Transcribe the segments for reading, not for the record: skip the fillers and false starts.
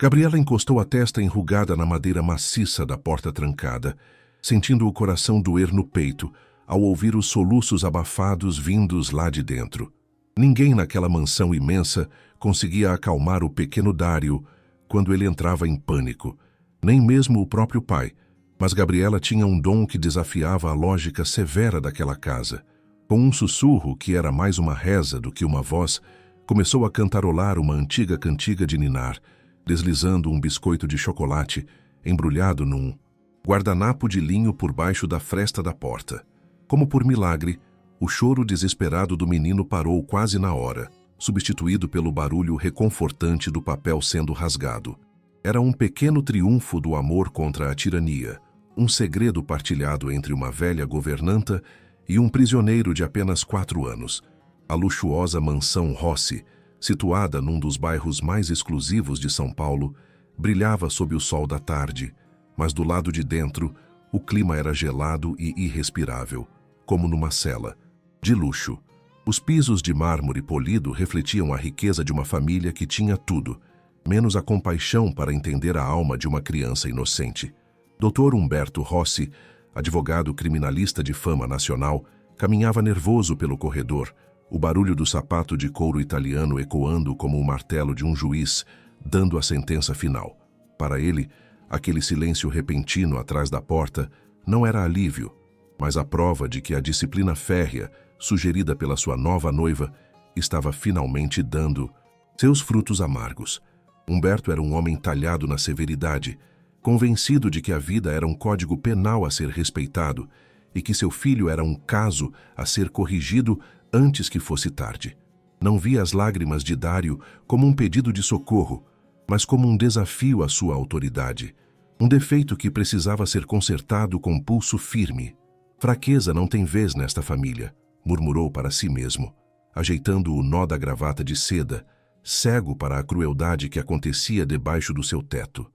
Gabriela encostou a testa enrugada na madeira maciça da porta trancada, sentindo o coração doer no peito ao ouvir os soluços abafados vindos lá de dentro. Ninguém naquela mansão imensa conseguia acalmar o pequeno Dário quando ele entrava em pânico, nem mesmo o próprio pai, mas Gabriela tinha um dom que desafiava a lógica severa daquela casa. Com um sussurro que era mais uma reza do que uma voz, começou a cantarolar uma antiga cantiga de ninar, deslizando um biscoito de chocolate embrulhado num guardanapo de linho por baixo da fresta da porta. Como por milagre, o choro desesperado do menino parou quase na hora, substituído pelo barulho reconfortante do papel sendo rasgado. Era um pequeno triunfo do amor contra a tirania, um segredo partilhado entre uma velha governanta e um prisioneiro de apenas 4 anos. A luxuosa mansão Rossi, situada num dos bairros mais exclusivos de São Paulo, brilhava sob o sol da tarde, mas do lado de dentro, o clima era gelado e irrespirável, como numa cela de luxo. Os pisos de mármore polido refletiam a riqueza de uma família que tinha tudo, menos a compaixão para entender a alma de uma criança inocente. Dr. Humberto Rossi, advogado criminalista de fama nacional, caminhava nervoso pelo corredor, o barulho do sapato de couro italiano ecoando como o martelo de um juiz, dando a sentença final. Para ele, aquele silêncio repentino atrás da porta não era alívio, mas a prova de que a disciplina férrea, sugerida pela sua nova noiva, estava finalmente dando seus frutos amargos. Humberto era um homem talhado na severidade, convencido de que a vida era um código penal a ser respeitado e que seu filho era um caso a ser corrigido antes que fosse tarde. Não via as lágrimas de Dário como um pedido de socorro, mas como um desafio à sua autoridade, um defeito que precisava ser consertado com pulso firme. Fraqueza não tem vez nesta família, murmurou para si mesmo, ajeitando o nó da gravata de seda, cego para a crueldade que acontecia debaixo do seu teto.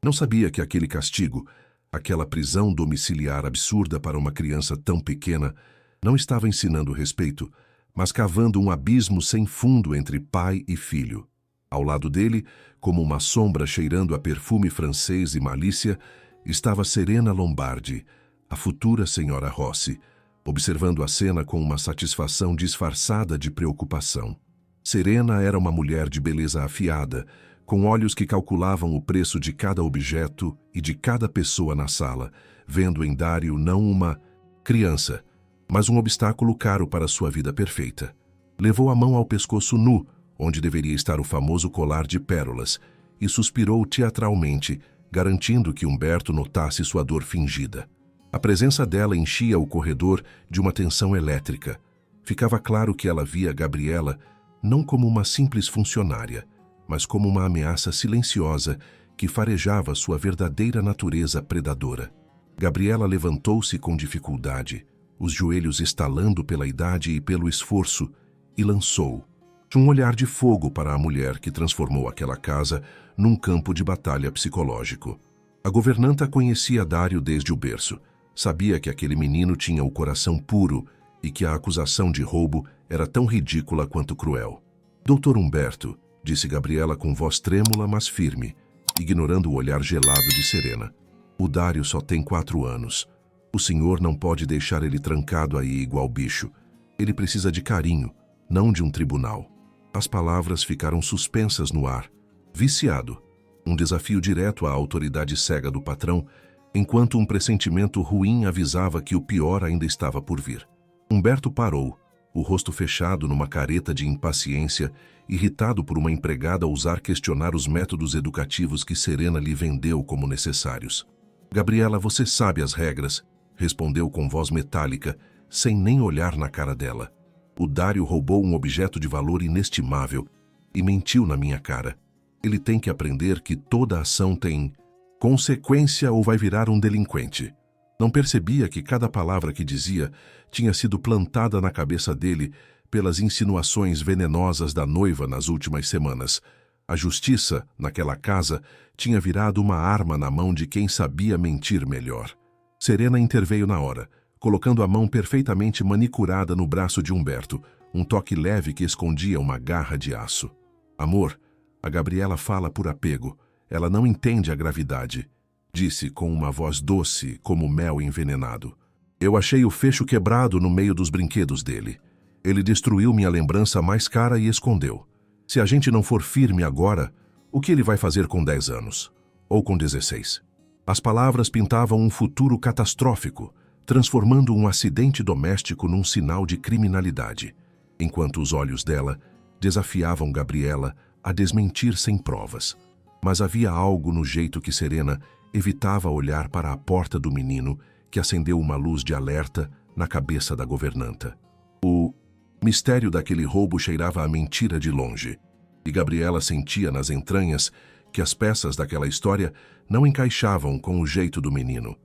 Não sabia que aquele castigo, aquela prisão domiciliar absurda para uma criança tão pequena, não estava ensinando respeito, mas cavando um abismo sem fundo entre pai e filho. Ao lado dele, como uma sombra cheirando a perfume francês e malícia, estava Serena Lombardi, a futura senhora Rossi, observando a cena com uma satisfação disfarçada de preocupação. Serena era uma mulher de beleza afiada, com olhos que calculavam o preço de cada objeto e de cada pessoa na sala, vendo em Dário não uma criança, mas um obstáculo caro para sua vida perfeita. Levou a mão ao pescoço nu, onde deveria estar o famoso colar de pérolas, e suspirou teatralmente, garantindo que Humberto notasse sua dor fingida. A presença dela enchia o corredor de uma tensão elétrica. Ficava claro que ela via Gabriela não como uma simples funcionária, mas como uma ameaça silenciosa que farejava sua verdadeira natureza predadora. Gabriela levantou-se com dificuldade, os joelhos estalando pela idade e pelo esforço, e lançou um olhar de fogo para a mulher que transformou aquela casa num campo de batalha psicológico. A governanta conhecia Dário desde o berço. Sabia que aquele menino tinha o coração puro e que a acusação de roubo era tão ridícula quanto cruel. Doutor Humberto, disse Gabriela com voz trêmula, mas firme, ignorando o olhar gelado de Serena. O Dário só tem 4 anos. O senhor não pode deixar ele trancado aí igual bicho. Ele precisa de carinho, não de um tribunal. As palavras ficaram suspensas no ar. Viciado. Um desafio direto à autoridade cega do patrão, enquanto um pressentimento ruim avisava que o pior ainda estava por vir. Humberto parou, o rosto fechado numa careta de impaciência, irritado por uma empregada ousar questionar os métodos educativos que Serena lhe vendeu como necessários. Gabriela, você sabe as regras, respondeu com voz metálica, sem nem olhar na cara dela. O Dário roubou um objeto de valor inestimável e mentiu na minha cara. Ele tem que aprender que toda ação tem consequência ou vai virar um delinquente. Não percebia que cada palavra que dizia tinha sido plantada na cabeça dele pelas insinuações venenosas da noiva nas últimas semanas. A justiça, naquela casa, tinha virado uma arma na mão de quem sabia mentir melhor. Serena interveio na hora, colocando a mão perfeitamente manicurada no braço de Humberto, um toque leve que escondia uma garra de aço. Amor, a Gabriela fala por apego. Ela não entende a gravidade, disse com uma voz doce como mel envenenado. Eu achei o fecho quebrado no meio dos brinquedos dele. Ele destruiu minha lembrança mais cara e escondeu. Se a gente não for firme agora, o que ele vai fazer com 10 anos? Ou com 16? As palavras pintavam um futuro catastrófico, transformando um acidente doméstico num sinal de criminalidade, enquanto os olhos dela desafiavam Gabriela a desmentir sem provas. Mas havia algo no jeito que Serena evitava olhar para a porta do menino, que acendeu uma luz de alerta na cabeça da governanta. O mistério daquele roubo cheirava a mentira de longe, e Gabriela sentia nas entranhas que as peças daquela história não encaixavam com o jeito do menino.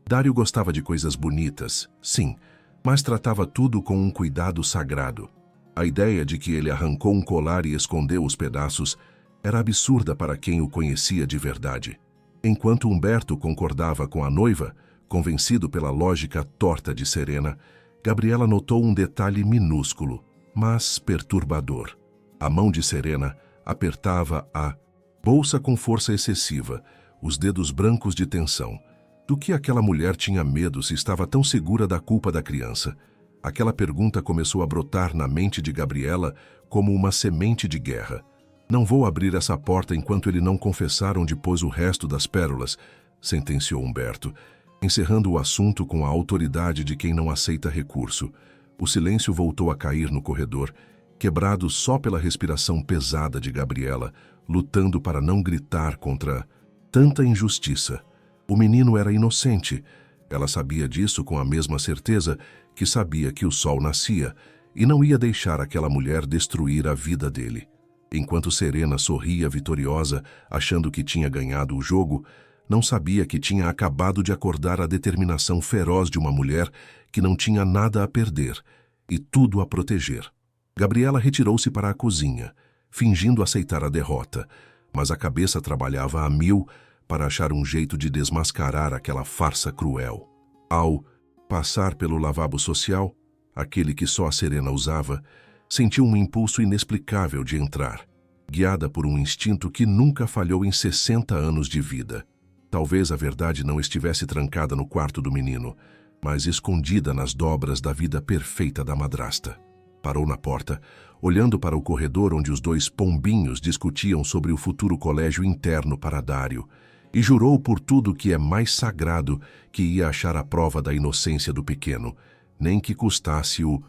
Dário gostava de coisas bonitas, sim, mas tratava tudo com um cuidado sagrado. A ideia de que ele arrancou um colar e escondeu os pedaços era absurda para quem o conhecia de verdade. Enquanto Humberto concordava com a noiva, convencido pela lógica torta de Serena, Gabriela notou um detalhe minúsculo, mas perturbador. A mão de Serena apertava a bolsa com força excessiva, os dedos brancos de tensão. Do que aquela mulher tinha medo se estava tão segura da culpa da criança? Aquela pergunta começou a brotar na mente de Gabriela como uma semente de guerra. Não vou abrir essa porta enquanto ele não confessar onde pôs o resto das pérolas, sentenciou Humberto, encerrando o assunto com a autoridade de quem não aceita recurso. O silêncio voltou a cair no corredor, quebrado só pela respiração pesada de Gabriela, lutando para não gritar contra tanta injustiça. O menino era inocente. Ela sabia disso com a mesma certeza que sabia que o sol nascia e não ia deixar aquela mulher destruir a vida dele. Enquanto Serena sorria vitoriosa, achando que tinha ganhado o jogo, não sabia que tinha acabado de acordar a determinação feroz de uma mulher que não tinha nada a perder e tudo a proteger. Gabriela retirou-se para a cozinha, fingindo aceitar a derrota, mas a cabeça trabalhava a mil para achar um jeito de desmascarar aquela farsa cruel. Ao passar pelo lavabo social, aquele que só a Serena usava, sentiu um impulso inexplicável de entrar, guiada por um instinto que nunca falhou em 60 anos de vida. Talvez a verdade não estivesse trancada no quarto do menino, mas escondida nas dobras da vida perfeita da madrasta. Parou na porta, olhando para o corredor onde os dois pombinhos discutiam sobre o futuro colégio interno para Dário, e jurou por tudo que é mais sagrado que ia achar a prova da inocência do pequeno, nem que custasse o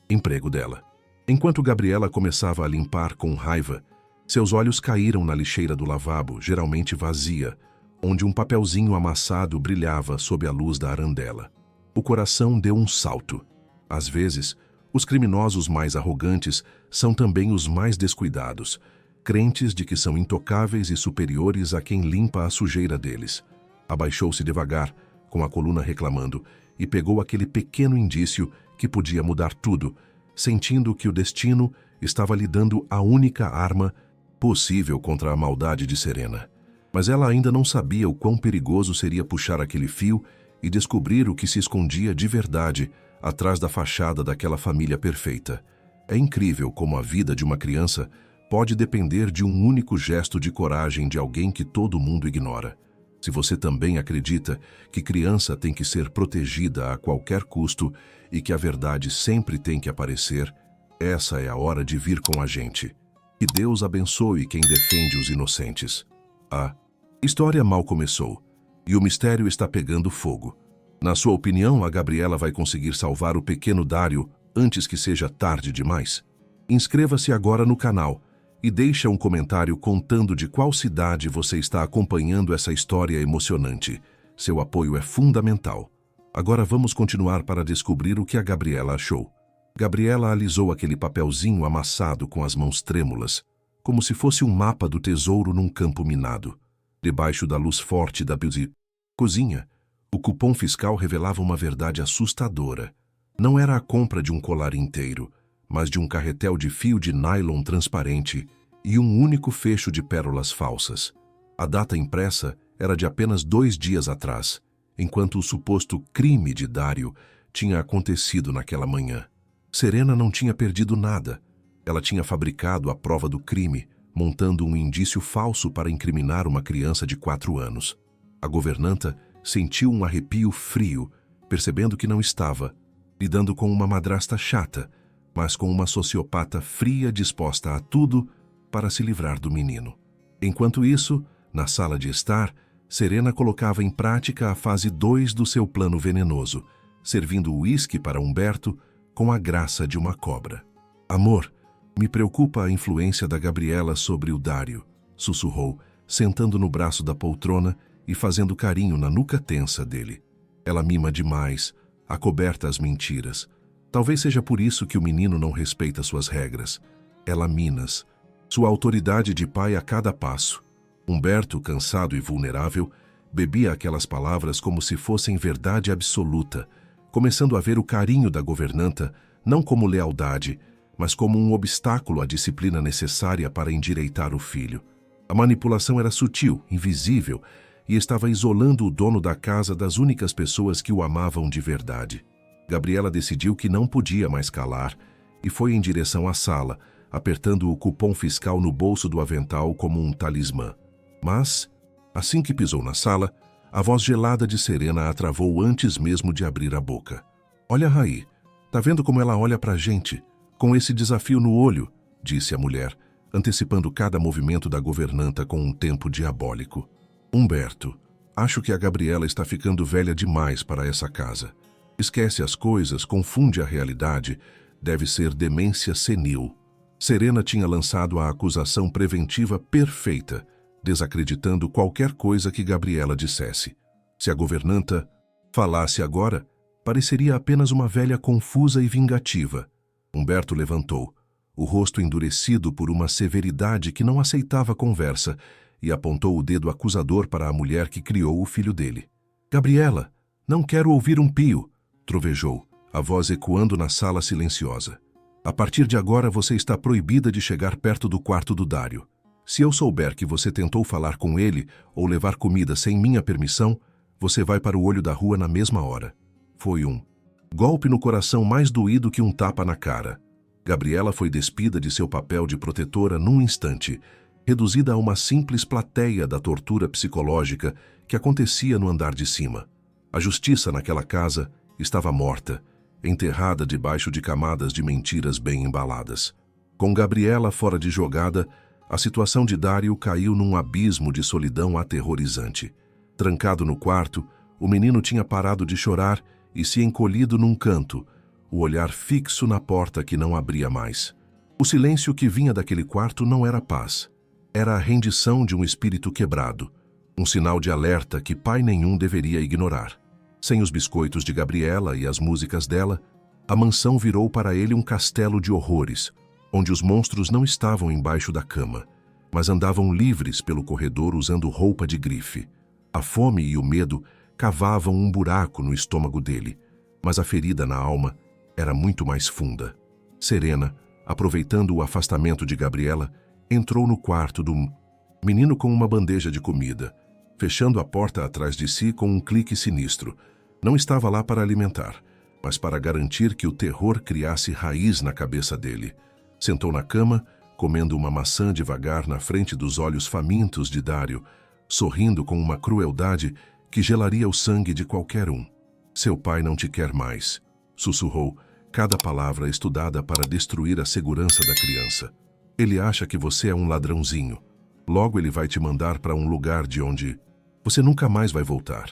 emprego dela. Enquanto Gabriela começava a limpar com raiva, seus olhos caíram na lixeira do lavabo, geralmente vazia, onde um papelzinho amassado brilhava sob a luz da arandela. O coração deu um salto. Às vezes, os criminosos mais arrogantes são também os mais descuidados, crentes de que são intocáveis e superiores a quem limpa a sujeira deles. Abaixou-se devagar, com a coluna reclamando, e pegou aquele pequeno indício que podia mudar tudo, sentindo que o destino estava lhe dando a única arma possível contra a maldade de Serena. Mas ela ainda não sabia o quão perigoso seria puxar aquele fio e descobrir o que se escondia de verdade atrás da fachada daquela família perfeita. É incrível como a vida de uma criança pode depender de um único gesto de coragem de alguém que todo mundo ignora. Se você também acredita que criança tem que ser protegida a qualquer custo e que a verdade sempre tem que aparecer, essa é a hora de vir com a gente. Que Deus abençoe quem defende os inocentes. A história mal começou, e o mistério está pegando fogo. Na sua opinião, a Gabriela vai conseguir salvar o pequeno Dário antes que seja tarde demais? Inscreva-se agora no canal e deixe um comentário contando de qual cidade você está acompanhando essa história emocionante. Seu apoio é fundamental. Agora vamos continuar para descobrir o que a Gabriela achou. Gabriela alisou aquele papelzinho amassado com as mãos trêmulas, como se fosse um mapa do tesouro num campo minado. Debaixo da luz forte da cozinha, o cupom fiscal revelava uma verdade assustadora. Não era a compra de um colar inteiro, mas de um carretel de fio de nylon transparente e um único fecho de pérolas falsas. A data impressa era de apenas 2 dias atrás, enquanto o suposto crime de Dário tinha acontecido naquela manhã. Serena não tinha perdido nada. Ela tinha fabricado a prova do crime, montando um indício falso para incriminar uma criança de 4 anos. A governanta sentiu um arrepio frio, percebendo que não estava lidando com uma madrasta chata, mas com uma sociopata fria disposta a tudo para se livrar do menino. Enquanto isso, na sala de estar, Serena colocava em prática a fase 2 do seu plano venenoso, servindo o uísque para Humberto com a graça de uma cobra. Amor, me preocupa a influência da Gabriela sobre o Dário, sussurrou, sentando no braço da poltrona e fazendo carinho na nuca tensa dele. Ela mima demais, acoberta as mentiras. Talvez seja por isso que o menino não respeita suas regras. Ela minas sua autoridade de pai a cada passo. Humberto, cansado e vulnerável, bebia aquelas palavras como se fossem verdade absoluta, começando a ver o carinho da governanta não como lealdade, mas como um obstáculo à disciplina necessária para endireitar o filho. A manipulação era sutil, invisível, e estava isolando o dono da casa das únicas pessoas que o amavam de verdade. Gabriela decidiu que não podia mais calar e foi em direção à sala, apertando o cupom fiscal no bolso do avental como um talismã. Mas, assim que pisou na sala, a voz gelada de Serena a travou antes mesmo de abrir a boca. Olha, Raí, tá vendo como ela olha pra gente? Com esse desafio no olho, disse a mulher, antecipando cada movimento da governanta com um tempo diabólico. Humberto, acho que a Gabriela está ficando velha demais para essa casa. Esquece as coisas, confunde a realidade, deve ser demência senil. Serena tinha lançado a acusação preventiva perfeita, desacreditando qualquer coisa que Gabriela dissesse. Se a governanta falasse agora, pareceria apenas uma velha confusa e vingativa. Humberto levantou, o rosto endurecido por uma severidade que não aceitava conversa, e apontou o dedo acusador para a mulher que criou o filho dele. Gabriela, não quero ouvir um pio, trovejou, a voz ecoando na sala silenciosa. A partir de agora você está proibida de chegar perto do quarto do Dário. Se eu souber que você tentou falar com ele ou levar comida sem minha permissão, você vai para o olho da rua na mesma hora. Foi um golpe no coração mais doído que um tapa na cara. Gabriela foi despida de seu papel de protetora num instante, reduzida a uma simples plateia da tortura psicológica que acontecia no andar de cima. A justiça naquela casa estava morta, enterrada debaixo de camadas de mentiras bem embaladas. Com Gabriela fora de jogada, a situação de Dário caiu num abismo de solidão aterrorizante. Trancado no quarto, o menino tinha parado de chorar e se encolhido num canto, o olhar fixo na porta que não abria mais. O silêncio que vinha daquele quarto não era paz. Era a rendição de um espírito quebrado, um sinal de alerta que pai nenhum deveria ignorar. Sem os biscoitos de Gabriela e as músicas dela, a mansão virou para ele um castelo de horrores, onde os monstros não estavam embaixo da cama, mas andavam livres pelo corredor usando roupa de grife. A fome e o medo cavavam um buraco no estômago dele, mas a ferida na alma era muito mais funda. Serena, aproveitando o afastamento de Gabriela, entrou no quarto do menino com uma bandeja de comida, fechando a porta atrás de si com um clique sinistro. Não estava lá para alimentar, mas para garantir que o terror criasse raiz na cabeça dele. Sentou na cama, comendo uma maçã devagar na frente dos olhos famintos de Dário, sorrindo com uma crueldade que gelaria o sangue de qualquer um. Seu pai não te quer mais, sussurrou, cada palavra estudada para destruir a segurança da criança. Ele acha que você é um ladrãozinho. Logo ele vai te mandar para um lugar de onde você nunca mais vai voltar.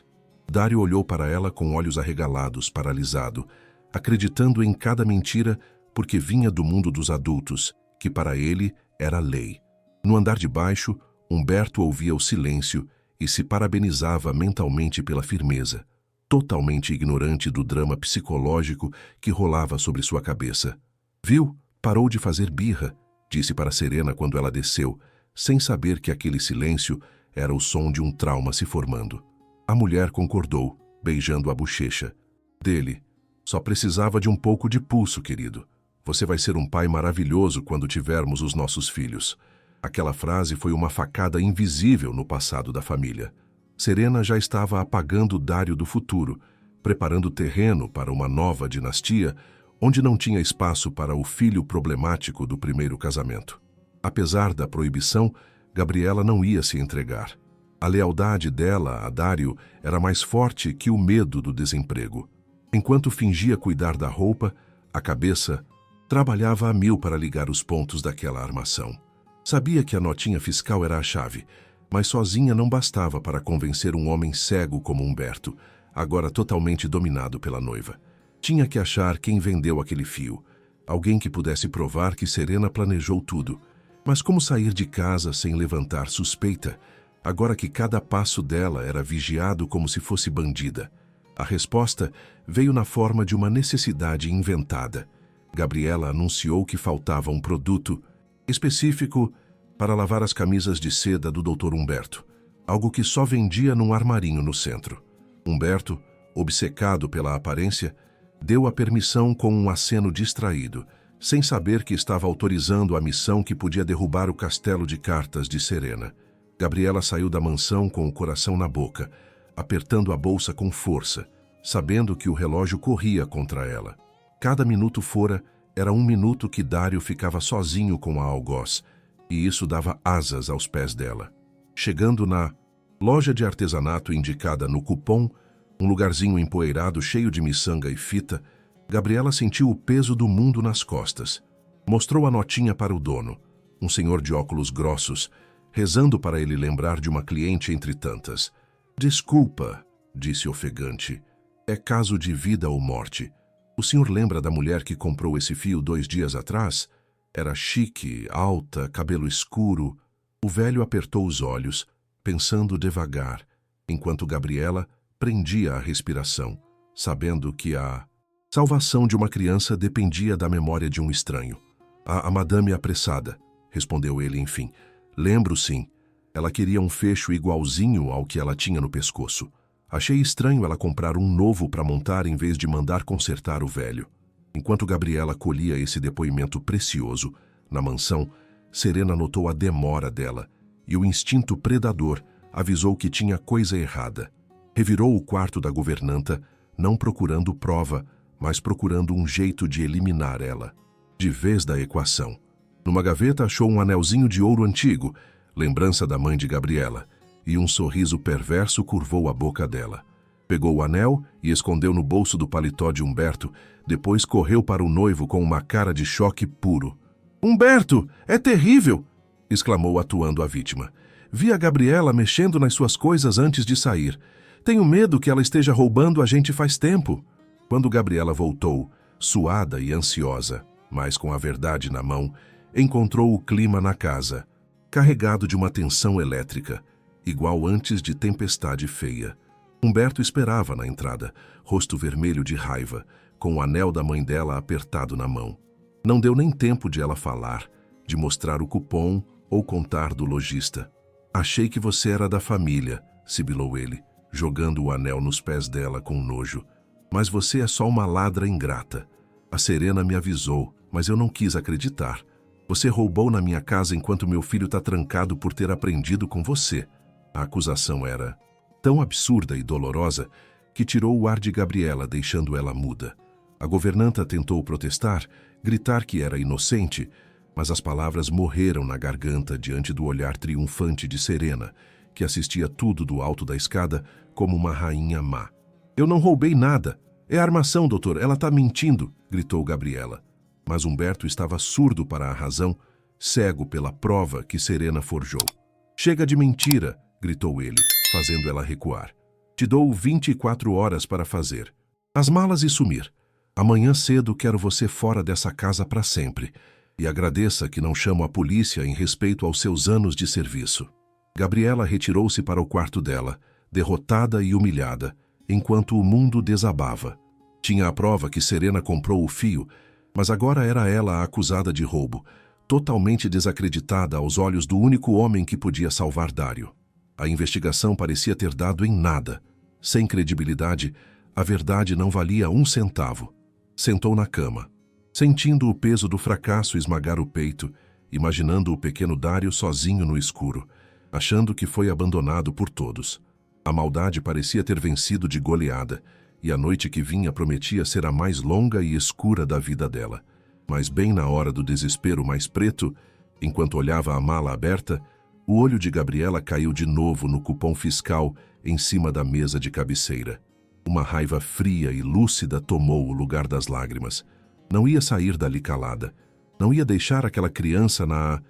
Dário olhou para ela com olhos arregalados, paralisado, acreditando em cada mentira porque vinha do mundo dos adultos, que para ele era lei. No andar de baixo, Humberto ouvia o silêncio e se parabenizava mentalmente pela firmeza, totalmente ignorante do drama psicológico que rolava sobre sua cabeça. Viu? Parou de fazer birra, disse para Serena quando ela desceu, sem saber que aquele silêncio era o som de um trauma se formando. A mulher concordou, beijando a bochecha. Dele, só precisava de um pouco de pulso, querido. Você vai ser um pai maravilhoso quando tivermos os nossos filhos. Aquela frase foi uma facada invisível no passado da família. Serena já estava apagando Dário do futuro, preparando terreno para uma nova dinastia, onde não tinha espaço para o filho problemático do primeiro casamento. Apesar da proibição, Gabriela não ia se entregar. A lealdade dela a Dário era mais forte que o medo do desemprego. Enquanto fingia cuidar da roupa, a cabeça trabalhava a mil para ligar os pontos daquela armação. Sabia que a notinha fiscal era a chave, mas sozinha não bastava para convencer um homem cego como Humberto, agora totalmente dominado pela noiva. Tinha que achar quem vendeu aquele fio, alguém que pudesse provar que Serena planejou tudo. Mas como sair de casa sem levantar suspeita, agora que cada passo dela era vigiado como se fosse bandida? A resposta veio na forma de uma necessidade inventada. Gabriela anunciou que faltava um produto específico para lavar as camisas de seda do Dr. Humberto, algo que só vendia num armarinho no centro. Humberto, obcecado pela aparência, deu a permissão com um aceno distraído, sem saber que estava autorizando a missão que podia derrubar o castelo de cartas de Serena. Gabriela saiu da mansão com o coração na boca, apertando a bolsa com força, sabendo que o relógio corria contra ela. Cada minuto fora era um minuto que Dário ficava sozinho com a algoz, e isso dava asas aos pés dela. Chegando na loja de artesanato indicada no cupom, um lugarzinho empoeirado cheio de miçanga e fita, Gabriela sentiu o peso do mundo nas costas. Mostrou a notinha para o dono, um senhor de óculos grossos, rezando para ele lembrar de uma cliente entre tantas. "Desculpa", disse ofegante. "É caso de vida ou morte. O senhor lembra da mulher que comprou esse fio 2 dias atrás? Era chique, alta, cabelo escuro." O velho apertou os olhos, pensando devagar, enquanto Gabriela prendia a respiração, sabendo que a salvação de uma criança dependia da memória de um estranho. A madame apressada", respondeu ele enfim. "Lembro sim. Ela queria um fecho igualzinho ao que ela tinha no pescoço. Achei estranho ela comprar um novo para montar em vez de mandar consertar o velho." Enquanto Gabriela colhia esse depoimento precioso, na mansão, Serena notou a demora dela, e o instinto predador avisou que tinha coisa errada. Revirou o quarto da governanta, não procurando prova, mas procurando um jeito de eliminar ela, de vez da equação. Numa gaveta achou um anelzinho de ouro antigo, lembrança da mãe de Gabriela, e um sorriso perverso curvou a boca dela. Pegou o anel e escondeu no bolso do paletó de Humberto, depois correu para o noivo com uma cara de choque puro. "Humberto, é terrível!" exclamou atuando a vítima. "Vi a Gabriela mexendo nas suas coisas antes de sair. Tenho medo que ela esteja roubando a gente faz tempo." Quando Gabriela voltou, suada e ansiosa, mas com a verdade na mão, encontrou o clima na casa, carregado de uma tensão elétrica, igual antes de tempestade feia. Humberto esperava na entrada, rosto vermelho de raiva, com o anel da mãe dela apertado na mão. Não deu nem tempo de ela falar, de mostrar o cupom ou contar do lojista. "Achei que você era da família", sibilou ele, jogando o anel nos pés dela com nojo. "Mas você é só uma ladra ingrata. A Serena me avisou, mas eu não quis acreditar. Você roubou na minha casa enquanto meu filho está trancado por ter aprendido com você." A acusação era tão absurda e dolorosa que tirou o ar de Gabriela, deixando ela muda. A governanta tentou protestar, gritar que era inocente, mas as palavras morreram na garganta diante do olhar triunfante de Serena, que assistia tudo do alto da escada como uma rainha má. "Eu não roubei nada. É armação, doutor. Ela está mentindo", gritou Gabriela. Mas Humberto estava surdo para a razão, cego pela prova que Serena forjou. "Chega de mentira", gritou ele, fazendo ela recuar. "Te dou 24 horas para fazer as malas e sumir. Amanhã cedo quero você fora dessa casa para sempre. E agradeça que não chamo a polícia em respeito aos seus anos de serviço." Gabriela retirou-se para o quarto dela, derrotada e humilhada, enquanto o mundo desabava. Tinha a prova que Serena comprou o fio, mas agora era ela a acusada de roubo, totalmente desacreditada aos olhos do único homem que podia salvar Dário. A investigação parecia ter dado em nada. Sem credibilidade, a verdade não valia 1 centavo. Sentou na cama, sentindo o peso do fracasso esmagar o peito, imaginando o pequeno Dário sozinho no escuro, achando que foi abandonado por todos. A maldade parecia ter vencido de goleada, e a noite que vinha prometia ser a mais longa e escura da vida dela. Mas bem na hora do desespero mais preto, Enquanto olhava a mala aberta, o olho de Gabriela caiu de novo no cupom fiscal em cima da mesa de cabeceira. Uma raiva fria e lúcida tomou o lugar das lágrimas. Não ia sair dali calada. Não ia deixar aquela criança na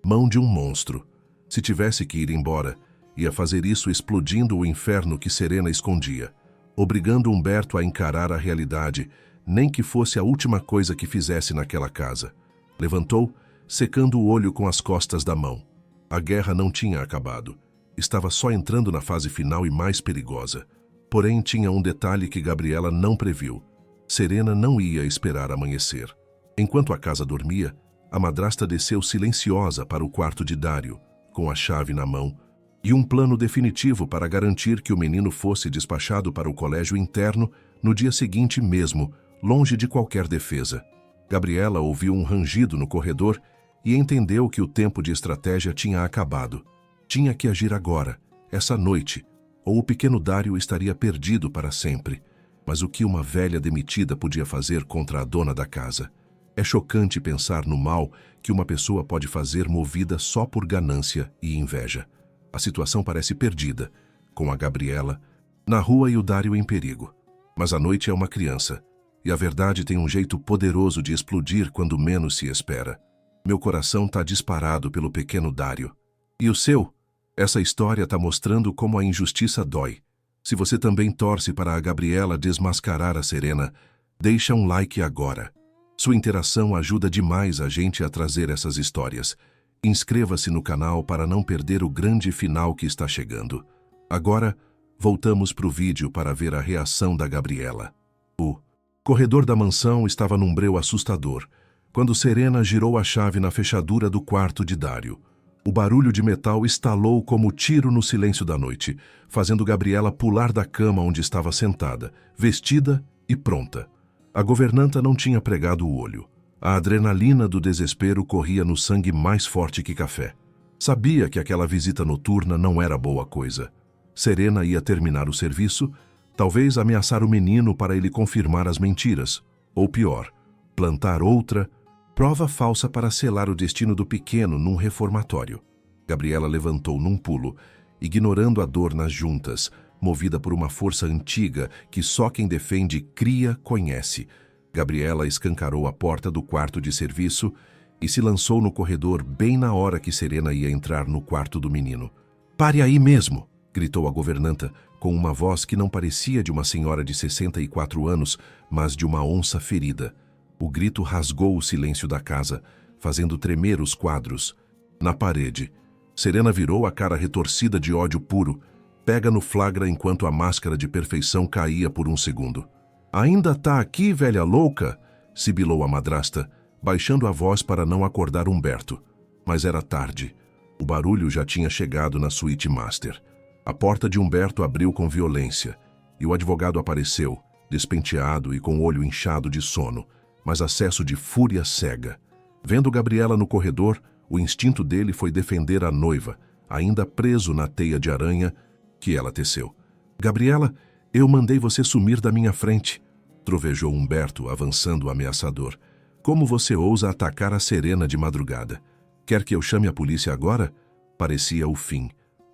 mão de um monstro. Se tivesse que ir embora, ia fazer isso explodindo o inferno que Serena escondia, obrigando Humberto a encarar a realidade, nem que fosse a última coisa que fizesse naquela casa. Levantou, secando o olho com as costas da mão. A guerra não tinha acabado. Estava só entrando na fase final e mais perigosa. Porém, tinha um detalhe que Gabriela não previu. Serena não ia esperar amanhecer. Enquanto a casa dormia, a madrasta desceu silenciosa para o quarto de Dário, com a chave na mão, e um plano definitivo para garantir que o menino fosse despachado para o colégio interno no dia seguinte mesmo, longe de qualquer defesa. Gabriela ouviu um rangido no corredor e entendeu que o tempo de estratégia tinha acabado. Tinha que agir agora, essa noite, ou o pequeno Dário estaria perdido para sempre. Mas o que uma velha demitida podia fazer contra a dona da casa? É chocante pensar no mal que uma pessoa pode fazer movida só por ganância e inveja. A situação parece perdida, com a Gabriela na rua e o Dário em perigo. Mas a noite é uma criança, e a verdade tem um jeito poderoso de explodir quando menos se espera. Meu coração está disparado pelo pequeno Dário. E o seu? Essa história está mostrando como a injustiça dói. Se você também torce para a Gabriela desmascarar a Serena, deixa um like agora. Sua interação ajuda demais a gente a trazer essas histórias. Inscreva-se no canal para não perder o grande final que está chegando. Agora, voltamos para o vídeo para ver a reação da Gabriela. O corredor da mansão estava num breu assustador, quando Serena girou a chave na fechadura do quarto de Dário. O barulho de metal estalou como tiro no silêncio da noite, fazendo Gabriela pular da cama onde estava sentada, vestida e pronta. A governanta não tinha pregado o olho. A adrenalina do desespero corria no sangue mais forte que café. Sabia que aquela visita noturna não era boa coisa. Serena ia terminar o serviço, talvez ameaçar o menino para ele confirmar as mentiras, ou pior, plantar outra prova falsa para selar o destino do pequeno num reformatório. Gabriela levantou num pulo, ignorando a dor nas juntas, movida por uma força antiga que só quem defende cria conhece. Gabriela escancarou a porta do quarto de serviço e se lançou no corredor bem na hora que Serena ia entrar no quarto do menino. "Pare aí mesmo!" gritou a governanta, com uma voz que não parecia de uma senhora de 64 anos, mas de uma onça ferida. O grito rasgou o silêncio da casa, fazendo tremer os quadros. Na parede, Serena virou a cara retorcida de ódio puro, pega no flagra enquanto a máscara de perfeição caía por um segundo. "Ainda tá aqui, velha louca?" sibilou a madrasta, baixando a voz para não acordar Humberto. Mas era tarde. O barulho já tinha chegado na suíte master. A porta de Humberto abriu com violência, e o advogado apareceu, despenteado e com o olho inchado de sono, mas acesso de fúria cega. Vendo Gabriela no corredor, o instinto dele foi defender a noiva, ainda preso na teia de aranha que ela teceu. "Gabriela, eu mandei você sumir da minha frente", trovejou Humberto, avançando ameaçador. "Como você ousa atacar a Serena de madrugada? Quer que eu chame a polícia agora?" Parecia o fim.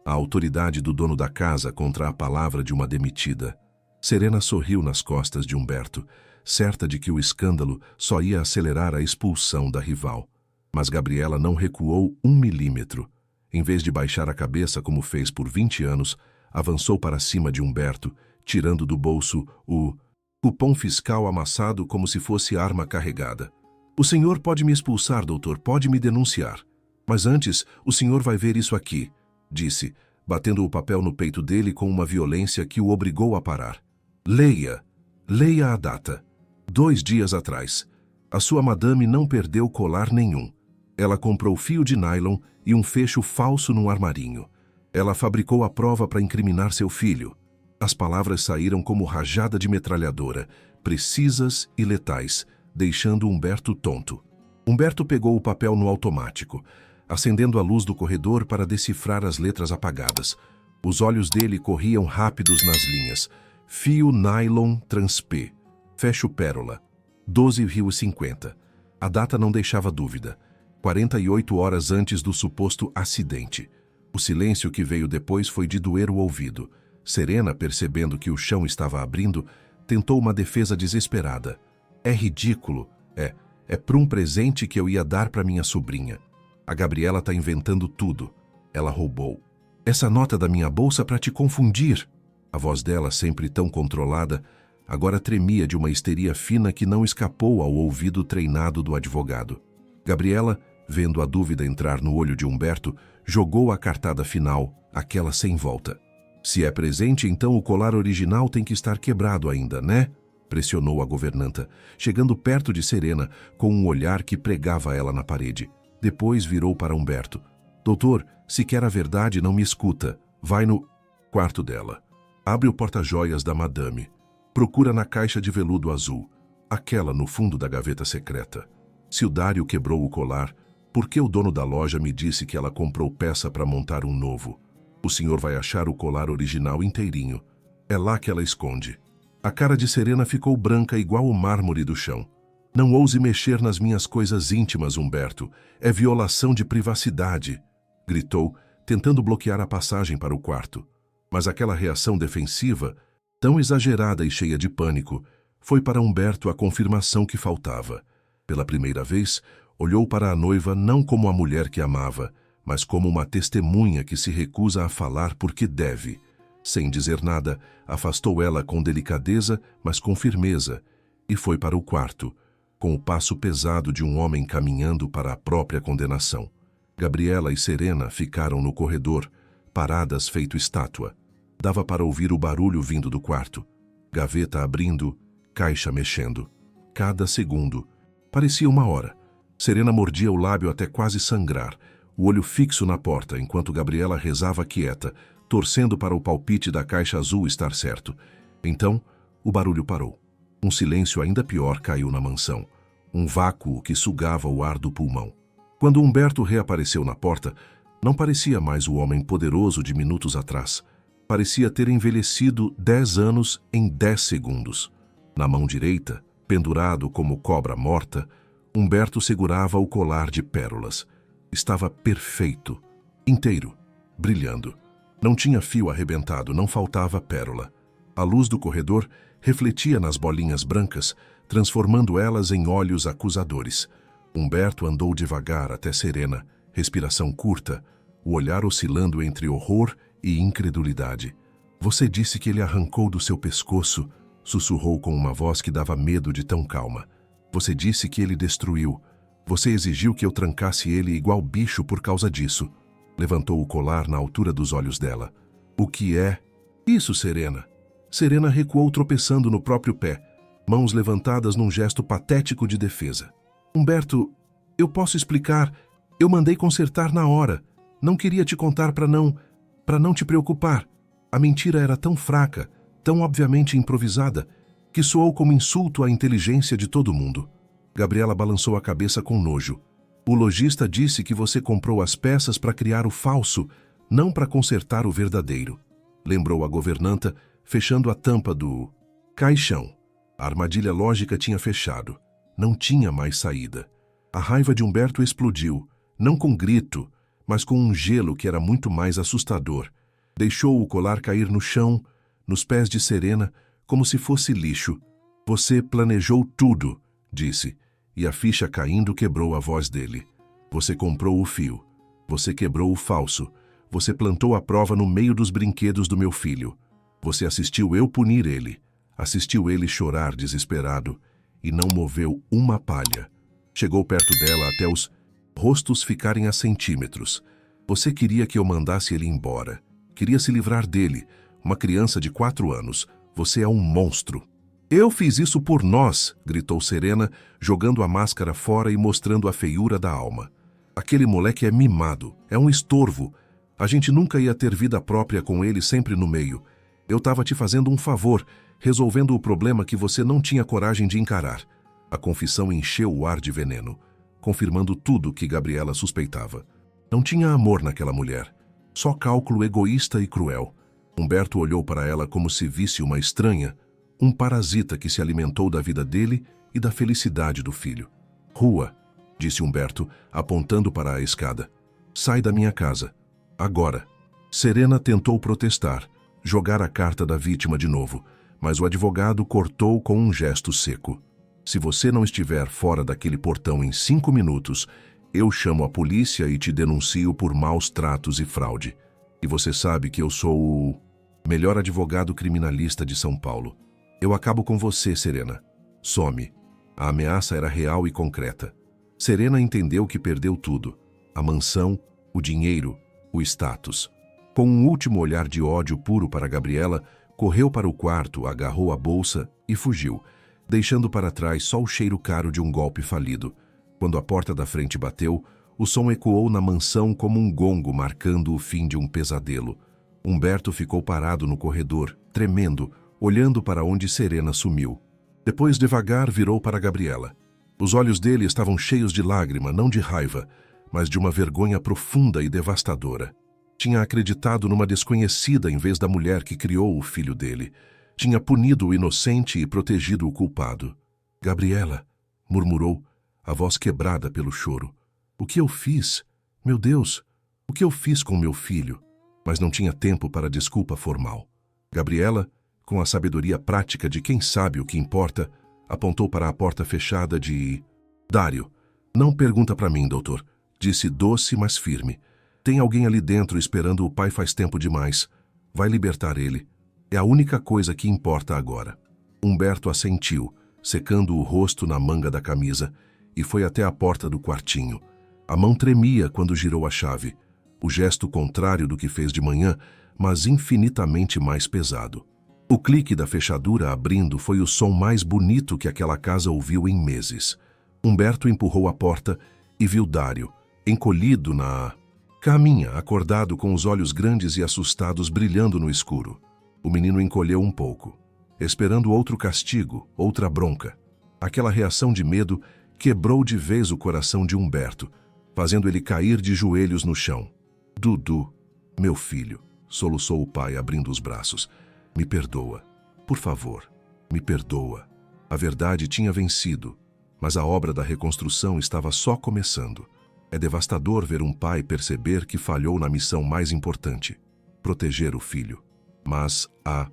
A autoridade do dono da casa contra a palavra de uma demitida. Serena sorriu nas costas de Humberto, certa de que o escândalo só ia acelerar a expulsão da rival. Mas Gabriela não recuou 1 milímetro. Em vez de baixar a cabeça como fez por 20 anos, avançou para cima de Humberto, tirando do bolso o cupom fiscal amassado como se fosse arma carregada. "O senhor pode me expulsar, doutor, pode me denunciar. Mas antes, o senhor vai ver isso aqui", disse, batendo o papel no peito dele com uma violência que o obrigou a parar. "Leia. Leia a data. 2 dias atrás. A sua madame não perdeu colar nenhum. Ela comprou fio de nylon e um fecho falso num armarinho. Ela fabricou a prova para incriminar seu filho." As palavras saíram como rajada de metralhadora, precisas e letais, deixando Humberto tonto. Humberto pegou o papel no automático, acendendo a luz do corredor para decifrar as letras apagadas. Os olhos dele corriam rápidos nas linhas. Fio nylon transpê. Fecho pérola. 12,50. A data não deixava dúvida. 48 horas antes do suposto acidente. O silêncio que veio depois foi de doer o ouvido. Serena, percebendo que o chão estava abrindo, tentou uma defesa desesperada. É ridículo. É por um presente que eu ia dar para minha sobrinha. A Gabriela tá inventando tudo. Ela roubou. Essa nota da minha bolsa para te confundir. A voz dela, sempre tão controlada, agora tremia de uma histeria fina que não escapou ao ouvido treinado do advogado. Gabriela, vendo a dúvida entrar no olho de Humberto, jogou a cartada final, aquela sem volta. Se é presente, então o colar original tem que estar quebrado ainda, né? Pressionou a governanta, chegando perto de Serena, com um olhar que pregava ela na parede. Depois virou para Humberto. Doutor, se quer a verdade, não me escuta. Vai no quarto dela. Abre o porta-joias da madame. Procura na caixa de veludo azul, aquela no fundo da gaveta secreta. Se o Dário quebrou o colar, por que o dono da loja me disse que ela comprou peça para montar um novo? O senhor vai achar o colar original inteirinho. É lá que ela esconde. A cara de Serena ficou branca igual o mármore do chão. Não ouse mexer nas minhas coisas íntimas, Humberto. É violação de privacidade, gritou, tentando bloquear a passagem para o quarto. Mas aquela reação defensiva, tão exagerada e cheia de pânico, foi para Humberto a confirmação que faltava. Pela primeira vez, olhou para a noiva não como a mulher que amava, mas como uma testemunha que se recusa a falar porque deve. Sem dizer nada, afastou ela com delicadeza, mas com firmeza, e foi para o quarto, com o passo pesado de um homem caminhando para a própria condenação. Gabriela e Serena ficaram no corredor, paradas feito estátua. Dava para ouvir o barulho vindo do quarto. Gaveta abrindo, caixa mexendo. Cada segundo. Parecia uma hora. Serena mordia o lábio até quase sangrar, o olho fixo na porta, enquanto Gabriela rezava quieta, torcendo para o palpite da caixa azul estar certo. Então, o barulho parou. Um silêncio ainda pior caiu na mansão. Um vácuo que sugava o ar do pulmão. Quando Humberto reapareceu na porta, não parecia mais o homem poderoso de minutos atrás. Parecia ter envelhecido 10 anos em 10 segundos. Na mão direita, pendurado como cobra morta, Humberto segurava o colar de pérolas. Estava perfeito, inteiro, brilhando. Não tinha fio arrebentado, não faltava pérola. A luz do corredor refletia nas bolinhas brancas, transformando elas em olhos acusadores. Humberto andou devagar até Serena, respiração curta, o olhar oscilando entre horror e incredulidade. Você disse que ele arrancou do seu pescoço, sussurrou com uma voz que dava medo de tão calma. Você disse que ele destruiu. Você exigiu que eu trancasse ele igual bicho por causa disso. Levantou o colar na altura dos olhos dela. O que é? Isso, Serena. Serena recuou tropeçando no próprio pé, mãos levantadas num gesto patético de defesa. Humberto, eu posso explicar. Eu mandei consertar na hora. Não queria te contar para não te preocupar. A mentira era tão fraca, tão obviamente improvisada, que soou como insulto à inteligência de todo mundo. Gabriela balançou a cabeça com nojo. O lojista disse que você comprou as peças para criar o falso, não para consertar o verdadeiro. Lembrou a governanta, fechando a tampa do caixão. A armadilha lógica tinha fechado. Não tinha mais saída. A raiva de Humberto explodiu, não com grito, mas com um gelo que era muito mais assustador. Deixou o colar cair no chão, nos pés de Serena, como se fosse lixo. Você planejou tudo, disse, e a ficha caindo quebrou a voz dele. Você comprou o fio. Você quebrou o falso. Você plantou a prova no meio dos brinquedos do meu filho. Você assistiu eu punir ele. Assistiu ele chorar desesperado e não moveu uma palha. Chegou perto dela até os rostos ficarem a centímetros. Você queria que eu mandasse ele embora. Queria se livrar dele, uma criança de 4 anos. Você é um monstro. Eu fiz isso por nós, gritou Serena, jogando a máscara fora e mostrando a feiura da alma. Aquele moleque é mimado, é um estorvo. A gente nunca ia ter vida própria com ele sempre no meio. Eu estava te fazendo um favor, resolvendo o problema que você não tinha coragem de encarar. A confissão encheu o ar de veneno, confirmando tudo que Gabriela suspeitava. Não tinha amor naquela mulher, só cálculo egoísta e cruel. Humberto olhou para ela como se visse uma estranha, um parasita que se alimentou da vida dele e da felicidade do filho. Rua, disse Humberto, apontando para a escada. Sai da minha casa. Agora. Serena tentou protestar, jogar a carta da vítima de novo, mas o advogado cortou com um gesto seco. Se você não estiver fora daquele portão em 5 minutos, eu chamo a polícia e te denuncio por maus tratos e fraude. E você sabe que eu sou o melhor advogado criminalista de São Paulo. Eu acabo com você, Serena. Some. A ameaça era real e concreta. Serena entendeu que perdeu tudo. A mansão, o dinheiro, o status. Com um último olhar de ódio puro para Gabriela, correu para o quarto, agarrou a bolsa e fugiu, deixando para trás só o cheiro caro de um golpe falido. Quando a porta da frente bateu, o som ecoou na mansão como um gongo marcando o fim de um pesadelo. Humberto ficou parado no corredor, tremendo, olhando para onde Serena sumiu. Depois, devagar, virou para Gabriela. Os olhos dele estavam cheios de lágrima, não de raiva, mas de uma vergonha profunda e devastadora. Tinha acreditado numa desconhecida em vez da mulher que criou o filho dele. Tinha punido o inocente e protegido o culpado. Gabriela, murmurou, a voz quebrada pelo choro. O que eu fiz? Meu Deus, o que eu fiz com meu filho? Mas não tinha tempo para desculpa formal. Gabriela, com a sabedoria prática de quem sabe o que importa, apontou para a porta fechada de... Dário, não pergunta para mim, doutor, disse doce, mas firme. Tem alguém ali dentro esperando o pai faz tempo demais. Vai libertar ele. É a única coisa que importa agora. Humberto assentiu, secando o rosto na manga da camisa, e foi até a porta do quartinho. A mão tremia quando girou a chave. O gesto contrário do que fez de manhã, mas infinitamente mais pesado. O clique da fechadura abrindo foi o som mais bonito que aquela casa ouviu em meses. Humberto empurrou a porta e viu Dário, encolhido na... caminha, acordado com os olhos grandes e assustados brilhando no escuro. O menino encolheu um pouco, esperando outro castigo, outra bronca. Aquela reação de medo quebrou de vez o coração de Humberto, fazendo ele cair de joelhos no chão. Dudu, meu filho, soluçou o pai abrindo os braços. Me perdoa. Por favor, me perdoa. A verdade tinha vencido, mas a obra da reconstrução estava só começando. É devastador ver um pai perceber que falhou na missão mais importante, proteger o filho. Mas a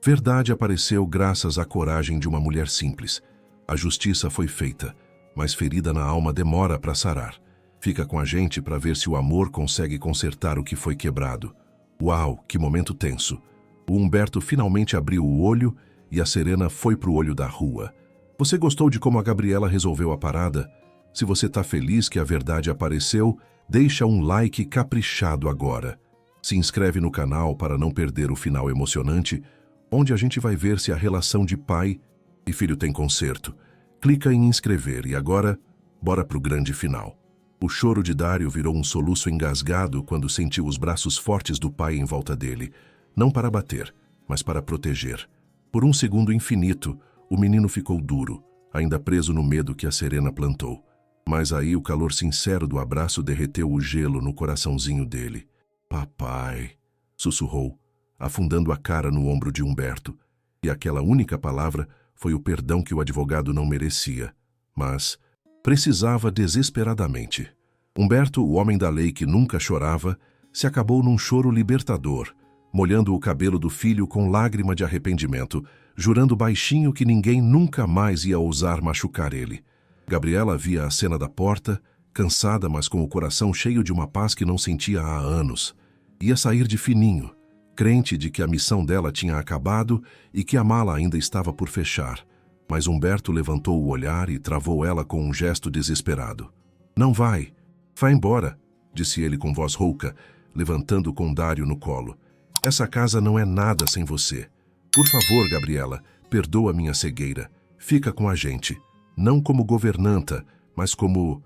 verdade apareceu graças à coragem de uma mulher simples. A justiça foi feita, mas ferida na alma demora para sarar. Fica com a gente para ver se o amor consegue consertar o que foi quebrado. Uau, que momento tenso! O Humberto finalmente abriu o olho e a Serena foi para o olho da rua. Você gostou de como a Gabriela resolveu a parada? Se você está feliz que a verdade apareceu, deixa um like caprichado agora. Se inscreve no canal para não perder o final emocionante, onde a gente vai ver se a relação de pai e filho tem conserto. Clica em inscrever e agora, bora pro grande final. O choro de Dário virou um soluço engasgado quando sentiu os braços fortes do pai em volta dele, não para bater, mas para proteger. Por um segundo infinito, o menino ficou duro, ainda preso no medo que a Serena plantou. Mas aí o calor sincero do abraço derreteu o gelo no coraçãozinho dele. Papai, sussurrou, afundando a cara no ombro de Humberto. E aquela única palavra foi o perdão que o advogado não merecia, mas precisava desesperadamente. Humberto, o homem da lei que nunca chorava, se acabou num choro libertador, molhando o cabelo do filho com lágrima de arrependimento, jurando baixinho que ninguém nunca mais ia ousar machucar ele. Gabriela via a cena da porta, cansada, mas com o coração cheio de uma paz que não sentia há anos. Ia sair de fininho, crente de que a missão dela tinha acabado e que a mala ainda estava por fechar. Mas Humberto levantou o olhar e travou ela com um gesto desesperado. Não vai. Vá embora, disse ele com voz rouca, levantando com Dário no colo. Essa casa não é nada sem você. Por favor, Gabriela, perdoa minha cegueira. Fica com a gente. Não como governanta, mas como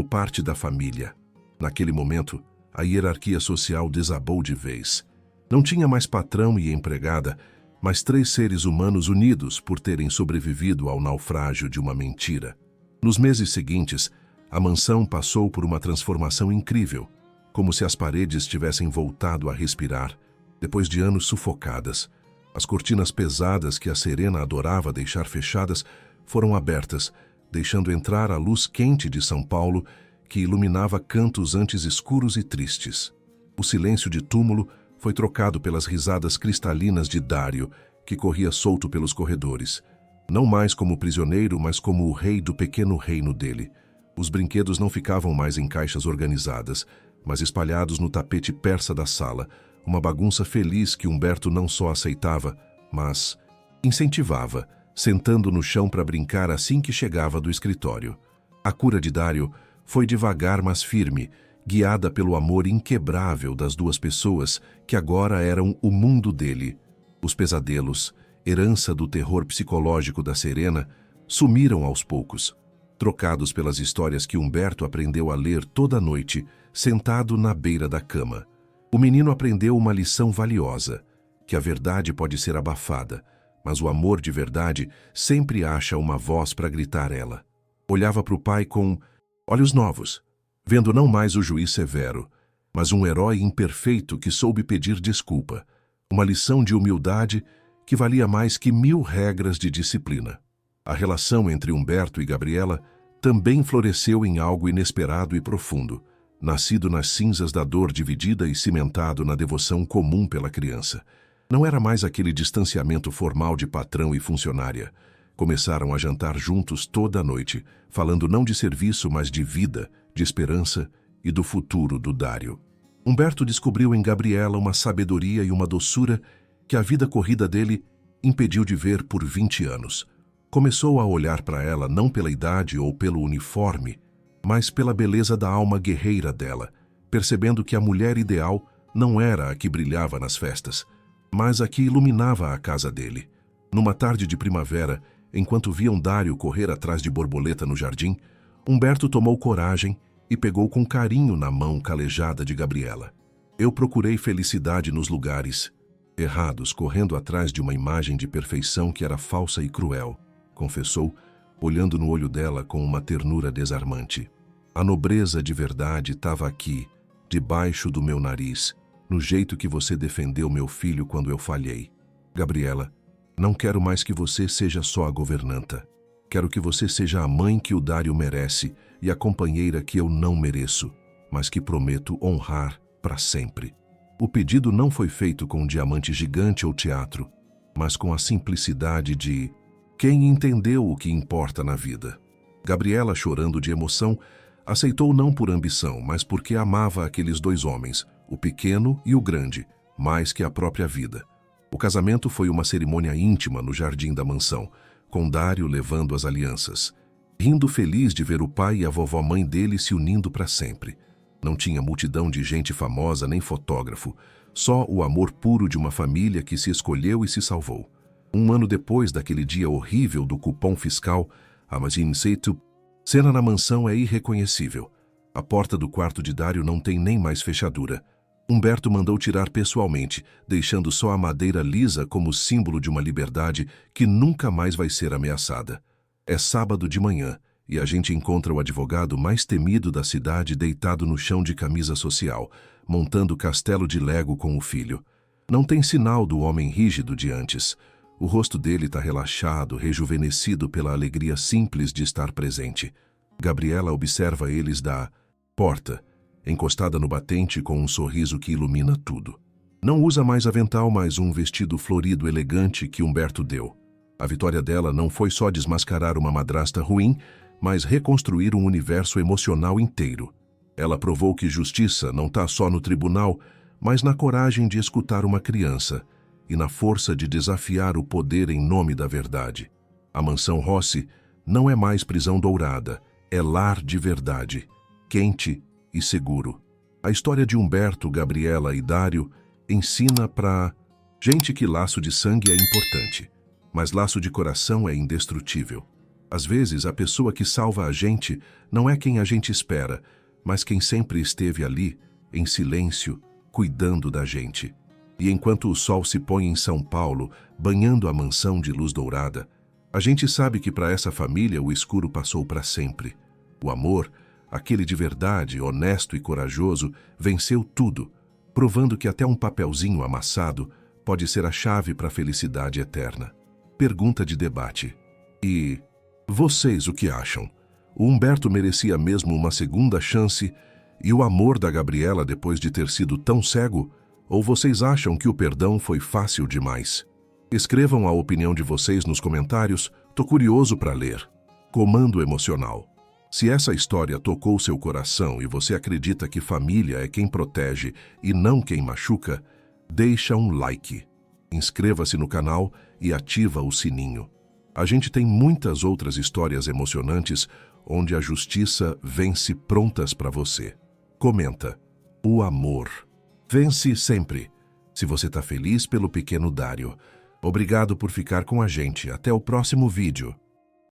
parte da família. Naquele momento, a hierarquia social desabou de vez. Não tinha mais patrão e empregada, mas 3 seres humanos unidos por terem sobrevivido ao naufrágio de uma mentira. Nos meses seguintes, a mansão passou por uma transformação incrível, como se as paredes tivessem voltado a respirar, depois de anos sufocadas. As cortinas pesadas que a Serena adorava deixar fechadas foram abertas, deixando entrar a luz quente de São Paulo que iluminava cantos antes escuros e tristes. O silêncio de túmulo foi trocado pelas risadas cristalinas de Dário, que corria solto pelos corredores, não mais como prisioneiro, mas como o rei do pequeno reino dele. Os brinquedos não ficavam mais em caixas organizadas, mas espalhados no tapete persa da sala, uma bagunça feliz que Humberto não só aceitava, mas incentivava, sentando no chão para brincar assim que chegava do escritório. A cura de Dário foi devagar, mas firme, guiada pelo amor inquebrável das duas pessoas que agora eram o mundo dele. Os pesadelos, herança do terror psicológico da Serena, sumiram aos poucos, trocados pelas histórias que Humberto aprendeu a ler toda noite, sentado na beira da cama. O menino aprendeu uma lição valiosa, que a verdade pode ser abafada, mas o amor de verdade sempre acha uma voz para gritar ela. Olhava para o pai com olhos novos, vendo não mais o juiz severo, mas um herói imperfeito que soube pedir desculpa, uma lição de humildade que valia mais que 1000 regras de disciplina. A relação entre Humberto e Gabriela também floresceu em algo inesperado e profundo, nascido nas cinzas da dor dividida e cimentado na devoção comum pela criança. Não era mais aquele distanciamento formal de patrão e funcionária. Começaram a jantar juntos toda a noite, falando não de serviço, mas de vida, de esperança e do futuro do Dário. Humberto descobriu em Gabriela uma sabedoria e uma doçura que a vida corrida dele impediu de ver por 20 anos. Começou a olhar para ela não pela idade ou pelo uniforme, mas pela beleza da alma guerreira dela, percebendo que a mulher ideal não era a que brilhava nas festas, mas a que iluminava a casa dele. Numa tarde de primavera, enquanto viam Dário correr atrás de borboleta no jardim, Humberto tomou coragem e pegou com carinho na mão calejada de Gabriela. Eu procurei felicidade nos lugares errados, correndo atrás de uma imagem de perfeição que era falsa e cruel, confessou, olhando no olho dela com uma ternura desarmante. A nobreza de verdade estava aqui, debaixo do meu nariz, no jeito que você defendeu meu filho quando eu falhei. Gabriela, não quero mais que você seja só a governanta. Quero que você seja a mãe que o Dário merece e a companheira que eu não mereço, mas que prometo honrar para sempre. O pedido não foi feito com um diamante gigante ou teatro, mas com a simplicidade de quem entendeu o que importa na vida. Gabriela, chorando de emoção, aceitou não por ambição, mas porque amava aqueles dois homens, o pequeno e o grande, mais que a própria vida. O casamento foi uma cerimônia íntima no jardim da mansão, com Dário levando as alianças, rindo feliz de ver o pai e a vovó-mãe dele se unindo para sempre. Não tinha multidão de gente famosa nem fotógrafo, só o amor puro de uma família que se escolheu e se salvou. Um ano depois daquele dia horrível do cupom fiscal, a cena na mansão é irreconhecível. A porta do quarto de Dário não tem nem mais fechadura. Humberto mandou tirar pessoalmente, deixando só a madeira lisa como símbolo de uma liberdade que nunca mais vai ser ameaçada. É sábado de manhã e a gente encontra o advogado mais temido da cidade deitado no chão de camisa social, montando castelo de Lego com o filho. Não tem sinal do homem rígido de antes. O rosto dele está relaxado, rejuvenescido pela alegria simples de estar presente. Gabriela observa eles da porta, encostada no batente com um sorriso que ilumina tudo. Não usa mais avental, mas um vestido florido elegante que Humberto deu. A vitória dela não foi só desmascarar uma madrasta ruim, mas reconstruir um universo emocional inteiro. Ela provou que justiça não está só no tribunal, mas na coragem de escutar uma criança e na força de desafiar o poder em nome da verdade. A mansão Rossi não é mais prisão dourada, é lar de verdade, quente e seguro. A história de Humberto, Gabriela e Dário ensina pra gente que laço de sangue é importante, mas laço de coração é indestrutível. Às vezes, a pessoa que salva a gente não é quem a gente espera, mas quem sempre esteve ali, em silêncio, cuidando da gente. E enquanto o sol se põe em São Paulo, banhando a mansão de luz dourada, a gente sabe que para essa família o escuro passou para sempre. O amor, aquele de verdade, honesto e corajoso, venceu tudo, provando que até um papelzinho amassado pode ser a chave para a felicidade eterna. Pergunta de debate. E Vocês o que acham? O Humberto merecia mesmo uma segunda chance e o amor da Gabriela depois de ter sido tão cego? Ou vocês acham que o perdão foi fácil demais? Escrevam a opinião de vocês nos comentários, tô curioso para ler. Comando emocional. Se essa história tocou seu coração e você acredita que família é quem protege e não quem machuca, deixa um like. Inscreva-se no canal e ativa o sininho. A gente tem muitas outras histórias emocionantes onde a justiça vence prontas para você. Comenta. O amor vence sempre. Se você está feliz pelo pequeno Dário. Obrigado por ficar com a gente. Até o próximo vídeo.